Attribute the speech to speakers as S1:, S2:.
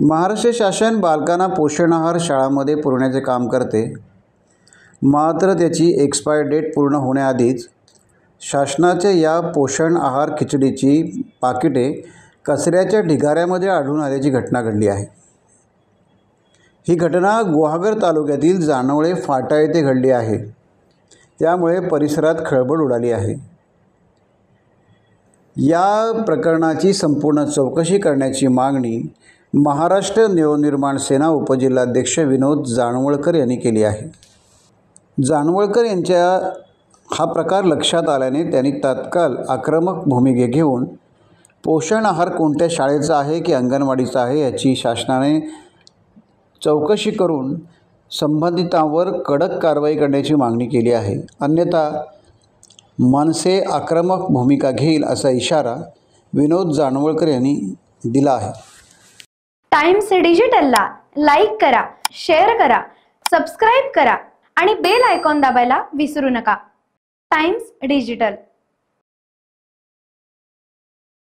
S1: महाराष्ट्र शासन बालकांना पोषण आहार शाळांमध्ये पुरवण्याचे काम करते, मात्र त्याची एक्सपायर डेट पूर्ण होण्याआधीच शासनाच्या या पोषण आहार खिचडीची पाकिटे कचऱ्याच्या ढिगाऱ्यामध्ये आढळून आल्याची घटना घडली आहे। ही घटना गुहागर तालुक्यातील जानवळे फाटा येथे घडली आहे। त्यामुळे परिसरात खळबळ उडाली आहे। या प्रकरणाची संपूर्ण चौकशी करण्याची मागणी महाराष्ट्र नवनिर्माण सेना उपजिल्हाध्यक्ष विनोद जानवळकर यांनी केली आहे। जानवळकर यांच्या हा प्रकार लक्षात आल्याने त्यांनी तात्काळ आक्रमक भूमिका घेऊन पोषण आहार कोणत्या शाळेचा आहे की अंगणवाडीचा आहे याची शासनाने चौकशी करून संबंधितांवर कडक कारवाई करण्याची मागणी केली आहे। अन्यथा मनसे आक्रमक भूमिका घेईल असा इशारा विनोद जानवळकर यांनी दिला आहे।
S2: टाइम्स डिजिटलला लाईक करा, शेअर करा, सबस्क्राइब करा आणि बेल आयकॉन दाबायला विसरू नका। Times digital.